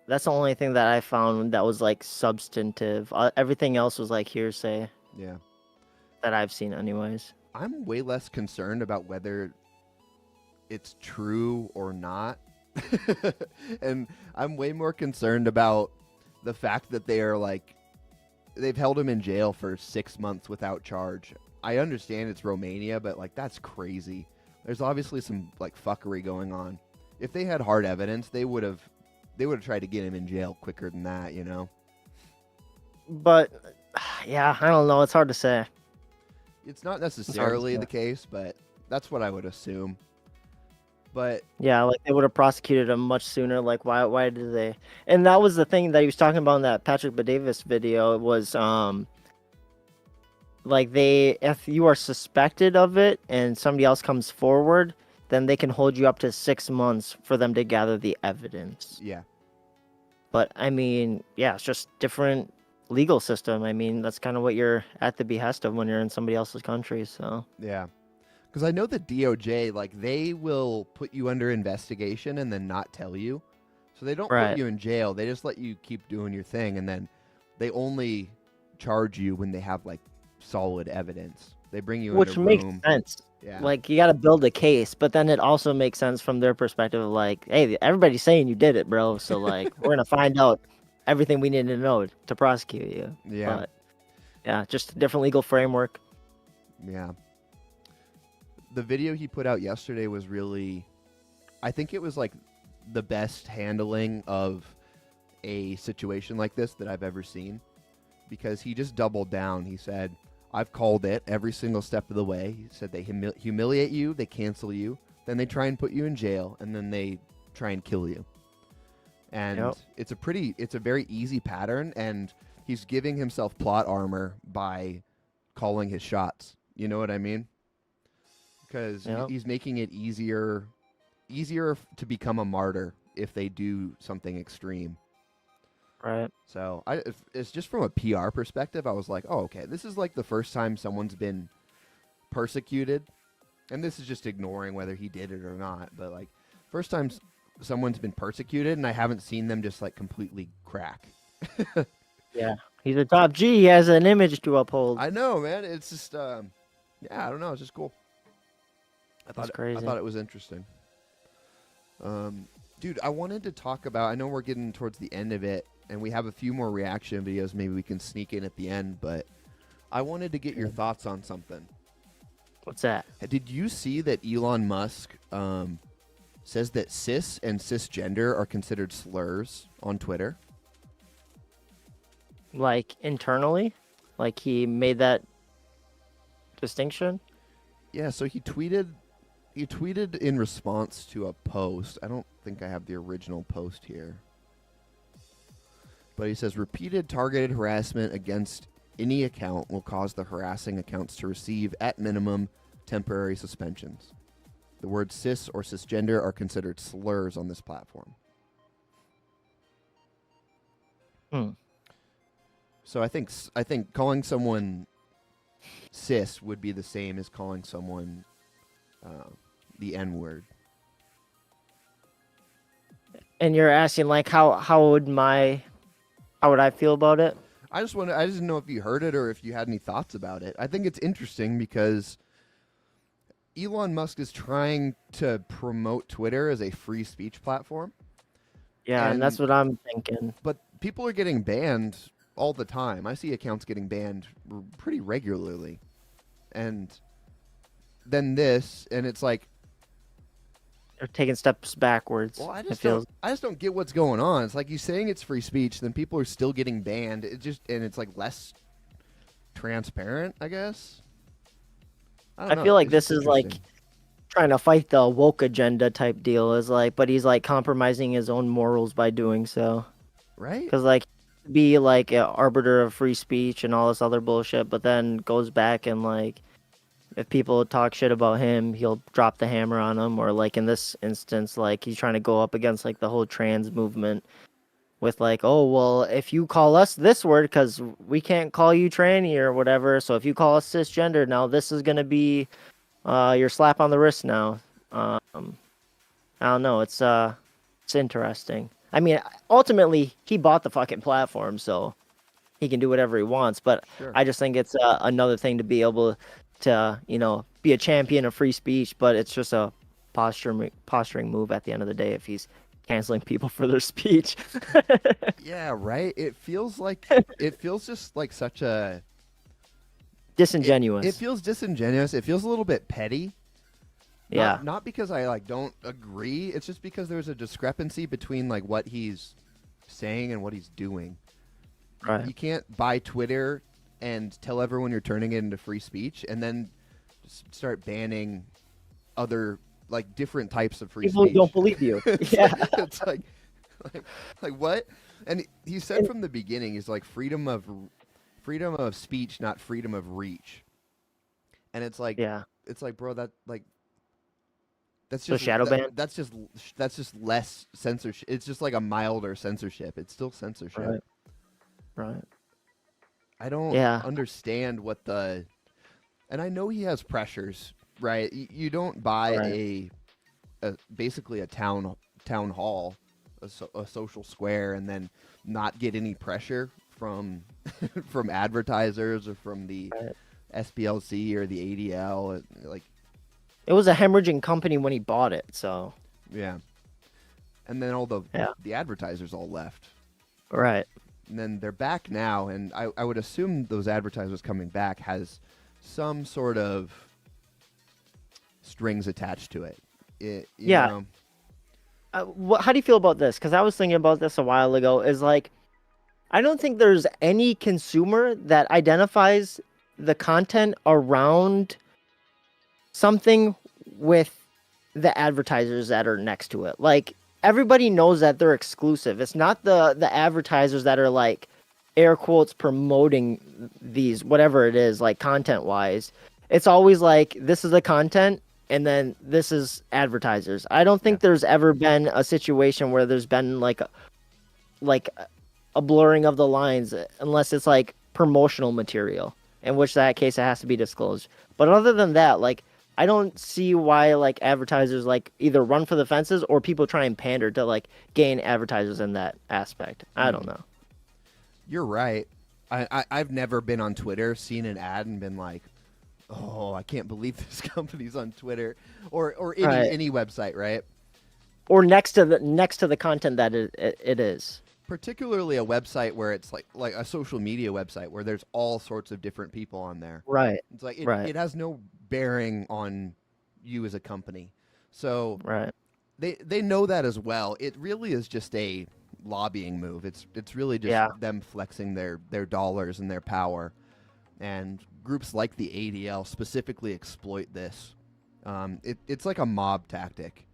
That's the only thing that I found that was like substantive. Everything else was like hearsay yeah. that I've seen, anyways. I'm way less concerned about whether it's true or not. And I'm way more concerned about the fact that they are like, they've held him in jail for 6 months without charge. I understand it's Romania, but like, that's crazy. There's obviously some like fuckery going on. If they had hard evidence, they would have tried to get him in jail quicker than that, you know? But yeah, I don't know. It's hard to say. It's not necessarily the case, but that's what I would assume. But Yeah, like they would have prosecuted him much sooner. Like why did they? And that was the thing that he was talking about in that Patrick Bet-Davis video was like if you are suspected of it and somebody else comes forward, then they can hold you up to 6 months for them to gather the evidence. yeah. But I mean, yeah, it's just different legal system. I mean, that's kind of what you're at the behest of when you're in somebody else's country. So Yeah. Because I know the DOJ, like, they will put you under investigation and then not tell you. So they don't Right. put you in jail. They just let you keep doing your thing. And then they only charge you when they have, like, solid evidence. They bring you which in a makes room. sense. Yeah. Like you got to build a case, but then it also makes sense from their perspective of like, hey, everybody's saying you did it, bro. So like, we're gonna find out everything we need to know to prosecute you. Yeah. But, yeah, just a different legal framework. Yeah. The video he put out yesterday was really, I think it was like the best handling of a situation like this that I've ever seen, because he just doubled down. He said, I've called it every single step of the way. He said they humiliate you, they cancel you, then they try and put you in jail, and then they try and kill you. And Yep. it's a very easy pattern, and he's giving himself plot armor by calling his shots. You know what I mean? Because Yep. he's making it easier to become a martyr if they do something extreme. Right. So it's just from a PR perspective, I was like, oh, okay, this is like the first time someone's been persecuted. And this is just ignoring whether he did it or not. But like, first time someone's been persecuted and I haven't seen them just like completely crack. Yeah. He's a top G. He has an image to uphold. I know, man. It's just, yeah, I don't know. It's just cool. That's crazy. I thought it was interesting. Dude, I wanted to talk about, I know we're getting towards the end of it, and we have a few more reaction videos maybe we can sneak in at the end, but I wanted to get your thoughts on something. What's that? Did you see that Elon Musk says that cis and cisgender are considered slurs on Twitter? Like internally? Like he made that distinction? Yeah, so he tweeted in response to a post. I don't think I have the original post here. But he says, repeated targeted harassment against any account will cause the harassing accounts to receive, at minimum, temporary suspensions. The words cis or cisgender are considered slurs on this platform. So I think calling someone cis would be the same as calling someone the N-word. And you're asking like how would I feel about it? I just didn't know if you heard it or if you had any thoughts about it. I think it's interesting because Elon Musk is trying to promote Twitter as a free speech platform. Yeah, and that's what I'm thinking. But people are getting banned all the time. I see accounts getting banned pretty regularly. And then this, and it's like they're taking steps backwards. Well, I just don't get what's going on. It's like you saying it's free speech, then people are still getting banned. It's like less transparent, I guess. I feel like this is like trying to fight the woke agenda type deal. Is like, but he's like compromising his own morals by doing so. Right. Because like be like an arbiter of free speech and all this other bullshit, but then goes back and like if people talk shit about him, he'll drop the hammer on them. Or like in this instance, like he's trying to go up against like the whole trans movement with like, oh, well, if you call us this word, because we can't call you tranny or whatever. So if you call us cisgender, now this is going to be your slap on the wrist now. I don't know. It's interesting. I mean, ultimately, he bought the fucking platform, so he can do whatever he wants. But Sure. I just think it's another thing to be able to, be a champion of free speech. But it's just a posturing move at the end of the day if he's canceling people for their speech. Yeah, right. It feels just like such a disingenuous. It feels disingenuous. It feels a little bit petty. Yeah. Not because I like don't agree. It's just because there's a discrepancy between like what he's saying and what he's doing. Right. You can't buy Twitter and tell everyone you're turning it into free speech and then just start banning other like different types of free People speech. don't believe you. Yeah. It's like what? And he said from the beginning, he's like freedom of speech, not freedom of reach. And it's like, it's like, bro, that's just shadow ban. That's just less censorship. It's just like a milder censorship. It's still censorship. Right. I don't understand and I know he has pressures, right? You don't buy a basically a town hall, a social square, and then not get any pressure from from advertisers or from the SPLC or the ADL. Like, it was a hemorrhaging company when he bought it, so yeah. And then all the advertisers all left. Right. And then they're back now, and I would assume those advertisers coming back has some sort of strings attached to it. You know? How do you feel about this? Because I was thinking about this a while ago. Is like, I don't think there's any consumer that identifies the content around something with the advertisers that are next to it. Like, everybody knows that they're exclusive. It's not the advertisers that are like air quotes promoting these, whatever it is, like content wise. It's always like, this is the content and then this is advertisers. I don't think there's ever been a situation where there's been like a blurring of the lines unless it's like promotional material, in which that case it has to be disclosed. But other than that, like, I don't see why like advertisers like either run for the fences or people try and pander to like gain advertisers in that aspect. I don't know. You're right. I've never been on Twitter, seen an ad and been like, oh, I can't believe this company's on Twitter or any website, right? Or next to the content that it is. Particularly a website where it's like a social media website where there's all sorts of different people on there. Right. It's like it has no bearing on you as a company. So they know that as well. It really is just a lobbying move. It's really just them flexing their dollars and their power. And groups like the ADL specifically exploit this. It's like a mob tactic.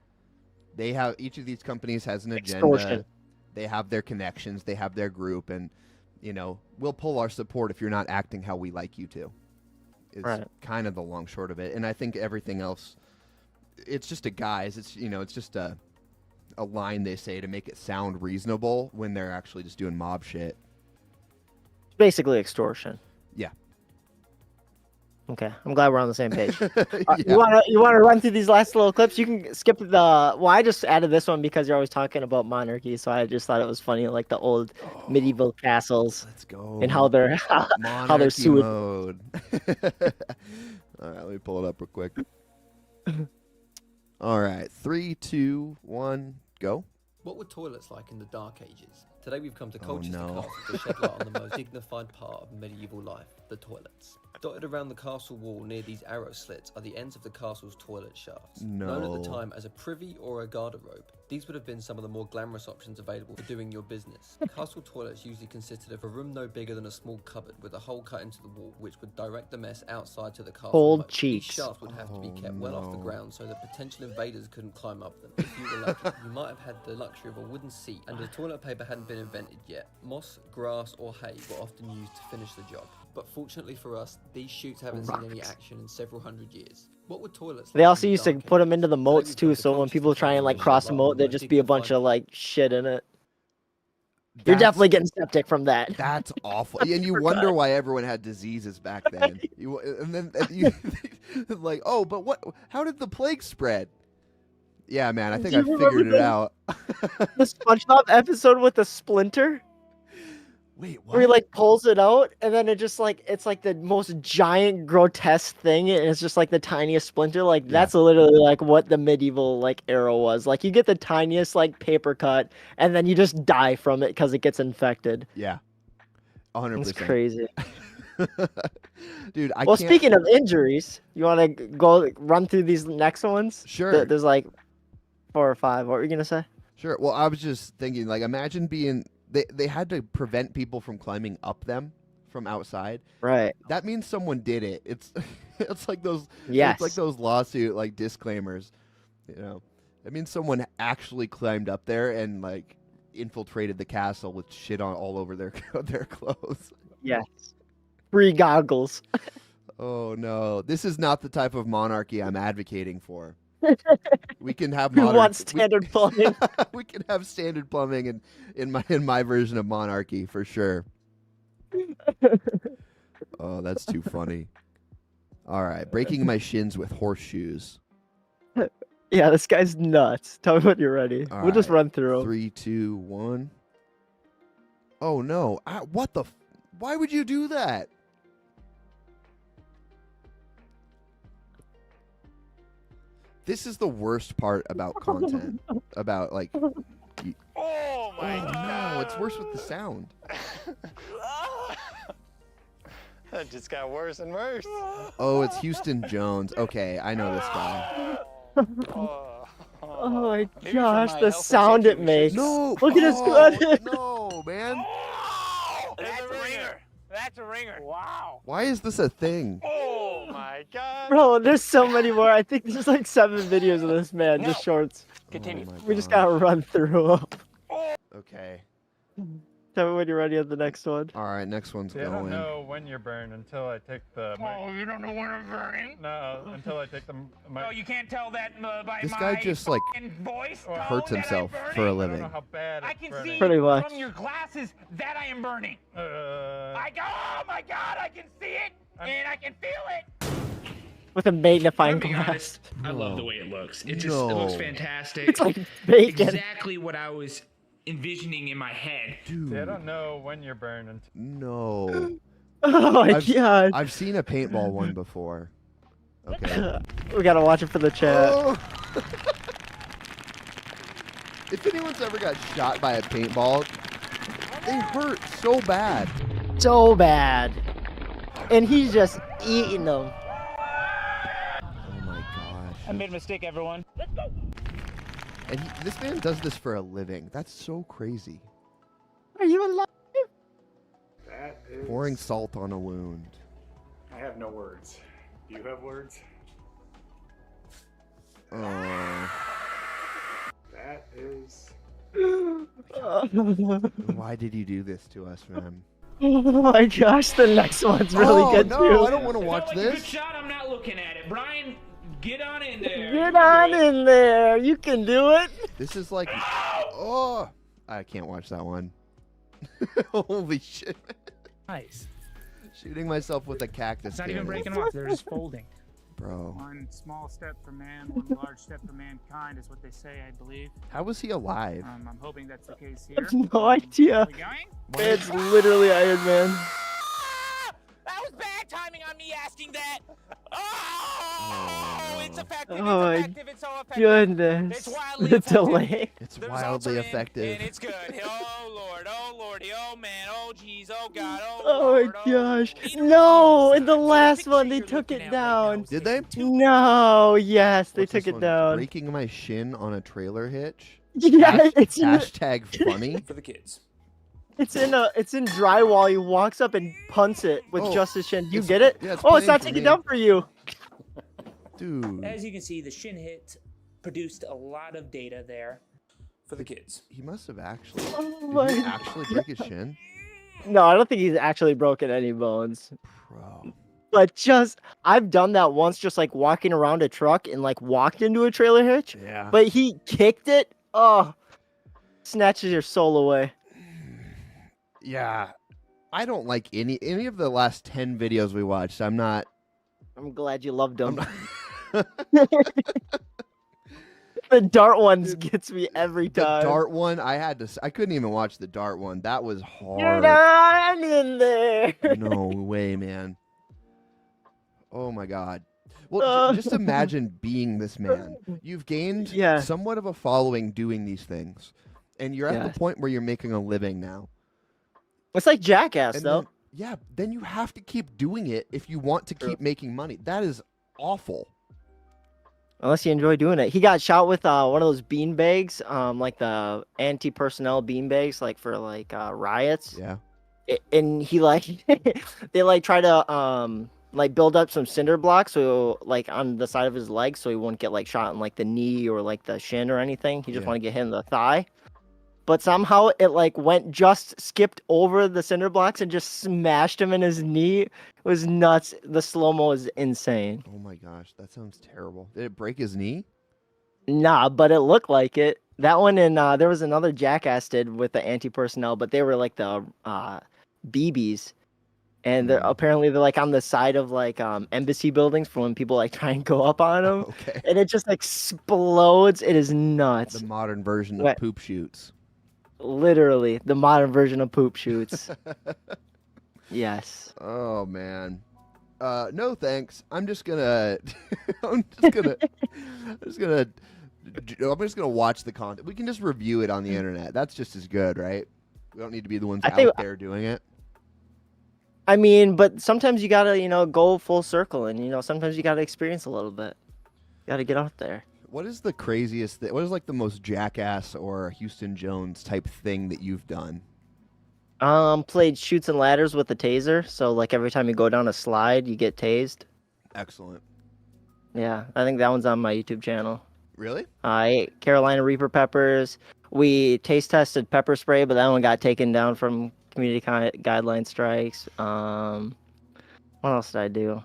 They have, each of these companies has an agenda. Extortion. They have their connections. They have their group, and you know, we'll pull our support if you're not acting how we like you to. It's Right. kind of the long short of it. And I think everything else, it's just a guise. It's, you know, it's just a line they say to make it sound reasonable when they're actually just doing mob shit. Basically extortion. Yeah. Okay, I'm glad we're on the same page. Yeah. You wanna run through these last little clips? You can skip the. Well, I just added this one because you're always talking about monarchy, so I just thought it was funny, like the old medieval castles. Let's go. And how they're how they're Monarchy sued. mode. All right, let me pull it up real quick. All right, 3, 2, 1, go. What were toilets like in the Dark Ages? Today we've come to Colchester no. Castle to shed light on the most dignified part of medieval life, the toilets. Dotted around the castle wall near these arrow slits are the ends of the castle's toilet shafts. Known at the No. time as a privy or a garderobe, these would have been some of the more glamorous options available for doing your business. Castle toilets usually consisted of a room no bigger than a small cupboard with a hole cut into the wall which would direct the mess outside to the castle. Cold moat. These cheeks. shafts would have to be kept well off the no. ground so that potential invaders couldn't climb up them. If you were lucky, you might have had the luxury of a wooden seat, and as toilet paper hadn't been invented yet, moss, grass or hay were often used to finish the job. But fortunately for us, these chutes haven't seen any action in several hundred years. What were toilets They like also in the used to Dark put them Ages? into the Today moats we've too, come to so when people Colchester try and like Castle cross to the shed moat, light on there'd the just be a most bunch of dignified like shit in it. You're That's- definitely getting septic from that. That's awful. And you wonder why everyone had diseases back then. And then you like, oh, but what? How did the plague spread? Yeah, man, I think Do I you remember figured it out. The SpongeBob episode with the splinter, Wait, what? where he like pulls it out, and then it just like it's like the most giant grotesque thing, and it's just like the tiniest splinter. Like that's literally like what the medieval like era was. Like you get the tiniest like paper cut, and then you just die from it because it gets infected. Yeah, 100%. It's crazy. Dude, I Well, can't. speaking of injuries, you want to go run through these next ones? Sure. There's like 4 or 5. What were you gonna say? Sure. Well, I was just thinking, like, imagine being they had to prevent people from climbing up them from outside. Right. That means someone did it. It's it's like those Yes. it's like those lawsuit like disclaimers. You know, it means someone actually climbed up there and like infiltrated the castle with shit on all over their their clothes. Yes. Free goggles. Oh no, this is not the type of monarchy I'm advocating for. We can have We modern. want standard plumbing. We can have standard plumbing in my version of monarchy for sure. Oh, that's too funny. All right, breaking my shins with horseshoes. Yeah, this guy's nuts. Tell me when you're ready. All We'll just right. run through 'em. 3, 2, 1. Oh no! What the? Why would you do that? This is the worst part about content. About like. Oh my God! No, it's worse with the sound. That just got worse and worse. Oh, it's Houston Jones. Okay, I know this guy. Oh my Maybe for gosh, my the health and sound safety, it we should makes. No! Look at his Oh, gut. No, man. That's a ringer. That's a ringer. Wow. Why is this a thing? Oh my God. Bro, there's so many more. I think there's like 7 videos of this man, just shorts. Continue. Oh my We just gosh. gotta run through 'em. Okay. Tell me when you're ready on the next one. All right, next one's See, I don't going. know when you're burned until I take the. Oh, you don't know when I'm burning? No, until I take the. Oh, you can't tell that by This my guy just like f***ing voice Well, hurts tone that I'm himself burning? for a I don't living. know how bad I it's can burning. see Pretty much. from your glasses that I am burning. Uh, Oh my God, I can see it and I can feel it. With a magnifying I'm being glass. honest, I love the way it looks. It just it looks fantastic. It's like bacon. Exactly what I was envisioning in my head. see, I don't know when you're burned until. No. Oh my god. I've seen a paintball one before. Okay. We gotta watch it for the chat. Oh. If anyone's ever got shot by a paintball, they hurt so bad. So bad. And he's just eating them. Oh my gosh. I made a mistake, everyone. And this man does this for a living. That's so crazy. Are you alive? That is... Pouring salt on a wound. I have no words. Do you have words? Oh. That is... Why did you do this to us, man? Oh my gosh, the next one's really good no, too. I don't want to If watch that was a good this. shot, I'm not looking at it. Brian, get on in there. Get on in there. You can do it. This is like, oh, I can't watch that one. Holy shit. Nice. Shooting myself with a cactus It's not even cannon. breaking off. They're just folding. Bro. One small step for man, one large step for mankind is what they say, I believe. How was he alive? I'm hoping that's the case I here. have no idea. We going? It's literally Iron Man. That was bad timing on me asking that. Oh, it's effective. It's Oh my effective. It's so effective. goodness. It's wildly The effective. delay. It's The wildly results are in, effective. and it's good. Oh Lord, oh Lordy, oh man, oh geez, oh God, oh. Oh my gosh. No, in the last one they took it down. Did they? No, yes, they What's took this it one? down. Breaking my shin on a trailer hitch? Yeah, it's in Hashtag funny. For the kids. It's in drywall. He walks up and punts it with Oh, just his shin. You it's- get it? yeah, it's Oh, it's playing not for taking me. down for you. Dude. As you can see, the shin hit produced a lot of data there for the kids. He must have actually. my Did he actually break his shin? No, I don't think he's actually broken any bones. Bro. But I've done that once, just like walking around a truck and like walked into a trailer hitch. Yeah. But he kicked it. Oh, snatches your soul away. Yeah. I don't like any of the last 10 videos we watched. I'm I'm glad you loved them. The dart ones gets me every The time. dart one, I couldn't even watch the dart one. That was hard. Get on in there. No way, man. Oh my god. Well, just imagine being this man. You've gained somewhat of a following doing these things, and you're at the point where you're making a living now. It's like Jackass, And though. then you have to keep doing it if you want to keep making money. That is awful. Unless you enjoy doing it. He got shot with one of those bean bags, like the anti-personnel bean bags, like for like riots. Yeah. And he like they like try to like build up some cinder blocks so like on the side of his leg so he won't get like shot in like the knee or like the shin or anything. He just want to get hit in the thigh. But somehow it like skipped over the cinder blocks and just smashed him in his knee. It was nuts. The slow-mo is insane. Oh my gosh, that sounds terrible. Did it break his knee? Nah, but it looked like it. That one and there was another Jackass did with the anti-personnel, but they were like the BBs. And apparently they're like on the side of like embassy buildings for when people like try and go up on them. Okay. And it just explodes. It is nuts. The modern version of poop shoots. Literally, the modern version of poop shoots. Yes. Oh man. No thanks. I'm just gonna watch the content. We can just review it on the internet. That's just as good, right? We don't need to be the ones out there doing it. I mean, but sometimes you gotta, go full circle, and sometimes you gotta experience a little bit. You gotta get out there. What is the craziest what is like the most Jackass or Houston Jones type thing that you've done? Played shoots and ladders with the taser. So like every time you go down a slide, you get tased. Excellent. Yeah, I think that one's on my YouTube channel. Really? I ate Carolina Reaper peppers. We taste tested pepper spray, but that one got taken down from community guideline strikes. What else did I do?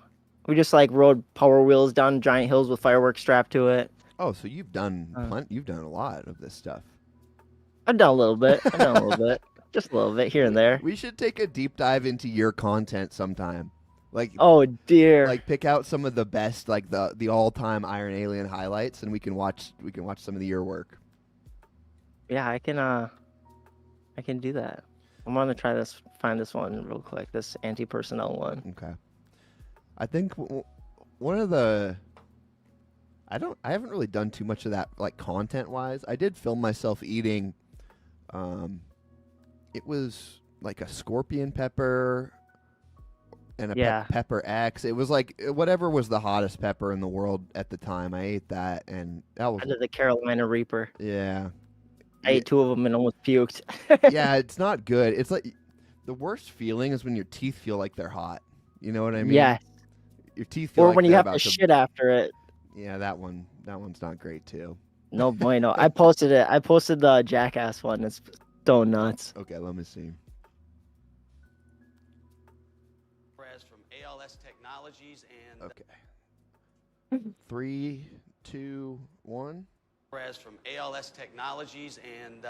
We just like rode power wheels down giant hills with fireworks strapped to it. Oh, so you've done you've done a lot of this stuff. I've done a little bit. Just a little bit here and there. We should take a deep dive into your content sometime. Like, oh dear. Like pick out some of the best, like the all-time Iron Alien highlights, and we can watch some of your work. Yeah, I can do that. I'm gonna try find this one real quick. This anti-personnel one. Okay. I think one of the I haven't really done too much of that, like content-wise. I did film myself eating. It was like a scorpion pepper and a pepper X. It was like whatever was the hottest pepper in the world at the time. I ate that, and that was. I did the Carolina Reaper. Yeah. I ate 2 of them and almost puked. Yeah, it's not good. It's like the worst feeling is when your teeth feel like they're hot. You know what I mean? Yeah. Your teeth feel or like when you they're have about to shit after it. Yeah, that one's not great too. No bueno. I posted it. I posted the Jackass one. It's so nuts. Okay, let me see. Okay. 3, 2, 1. Whereas from ALS Technologies, and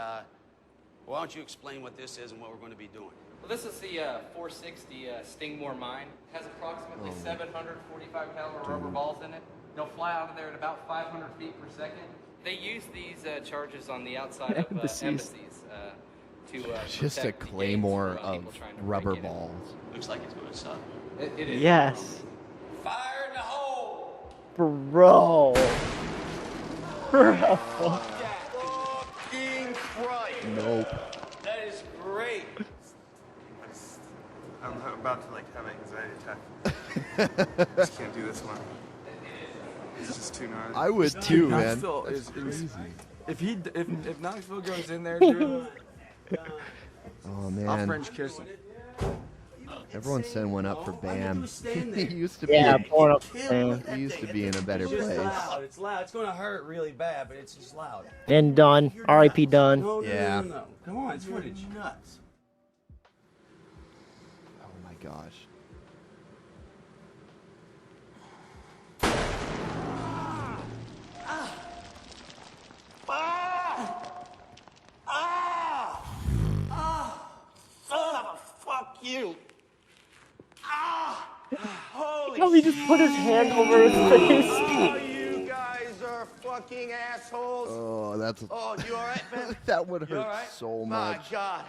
why don't you explain what this is and what we're going to be doing? Well, this is the 460 Stingmore mine. It has approximately 745 caliber rubber balls in it. They'll fly out of there at about 500 feet per second. They use these charges on the outside of embassies to Just a protect the gates claymore from, of people trying to rubber break in. balls. Looks like it's going to suck. It is. Yes. Fire in the hole! Bro. Bro. Fucking Christ! Nope. That is great. I'm about to like have an anxiety attack. Just can't do this one. It's just too gnarly. I would too, man. Knoxville That's crazy. If Knoxville goes in there, dude, Oh man. I'll French kiss him. Everyone send one up for Bam. He used to Yeah, be. pour up for Bam. He used to be in a better It's just place. loud. It's loud. It's going to hurt really bad, but it's just loud. And done. R.I.P. done. No, Yeah. no. Come on, it's footage. Nuts. Oh my gosh. Fuck you. Holy How he just put his hand over his face. You guys are fucking assholes. Oh, that's. Oh, you alright, man? That would You hurt alright? so My much. God.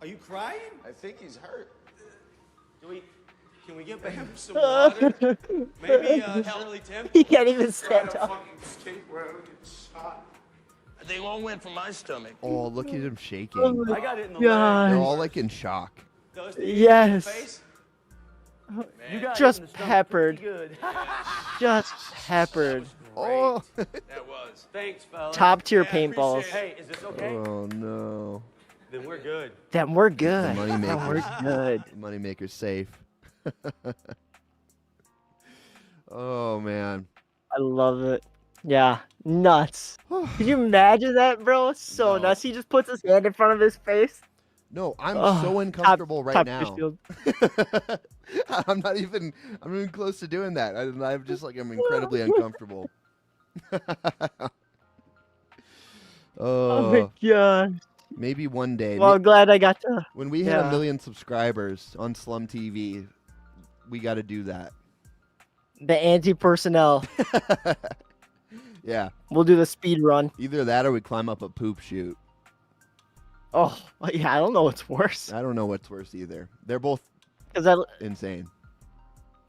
Are you crying? I think he's hurt. Can we get Bam some water? Maybe Shirley Temple? He can't even stand up. They won't win from my stomach. Oh, look at him shaking. Oh my I got it in the gosh. They're all like in shock. Yes. You got Just it in the stomach peppered. pretty good. Just peppered. Oh. That was. Thanks, fella. Top tier Yeah, I appreciate paintballs. it. Hey, is this okay? Oh no. Then we're good. Then we're The good. money Then we're maker's good. Moneymaker's safe. Oh man. I love it. Yeah, nuts. Can you imagine that, bro? So nuts. He just puts his hand in front of his face. No, I'm Oh, so uncomfortable right top now. field. I'm not even close to doing that. I'm just like I'm incredibly uncomfortable. Oh my gosh. Maybe one day. Well, I'm glad I got to. When we hit yeah. 1 million subscribers on SLUM TV, we got to do that. The anti-personnel. Yeah. We'll do the speed run. Either that or we climb up a poop chute. Oh, yeah. I don't know what's worse. I don't know what's worse either. They're both insane.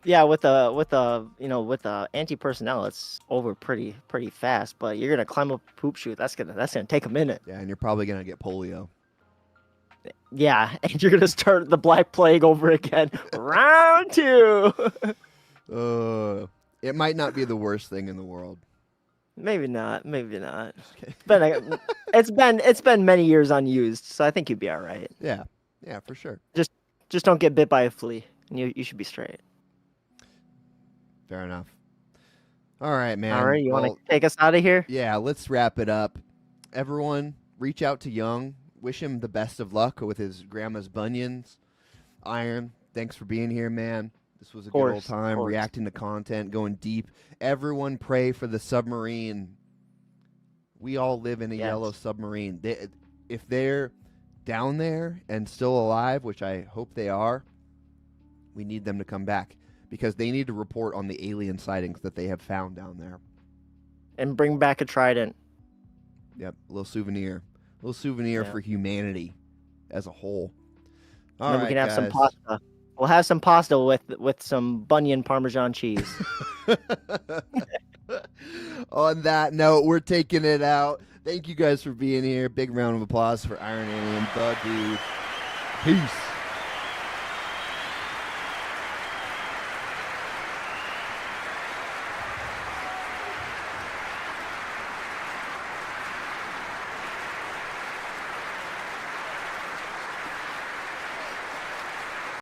Yeah, with the anti-personnel, it's over pretty fast. But you're gonna climb up a poop chute. That's gonna take a minute. Yeah, and you're probably gonna get polio. Yeah, and you're gonna start the Black Plague over again. Round 2. It might not be the worst thing in the world. Maybe not. Maybe not. It's been many years unused, so I think you'd be all right. Yeah, yeah, for sure. Just don't get bit by a flea, and you should be straight. Fair enough. All right, man. All right, you want to take us out of here? Yeah, let's wrap it up. Everyone, reach out to Young. Wish him the best of luck with his grandma's bunions. Iron, thanks for being here, man. This was a good old time, reacting to content, going deep. Everyone pray for the submarine. We all live in a yellow submarine. If they're down there and still alive, which I hope they are, we need them to come back because they need to report on the alien sightings that they have found down there. And bring back a trident. Yep, a little souvenir. A little souvenir for humanity as a whole. All And then right, we can have some guys. pasta. We'll have some pasta with some Bunyan Parmesan cheese. On that note, we're taking it out. Thank you guys for being here. Big round of applause for Iron Alien, the dude. Peace.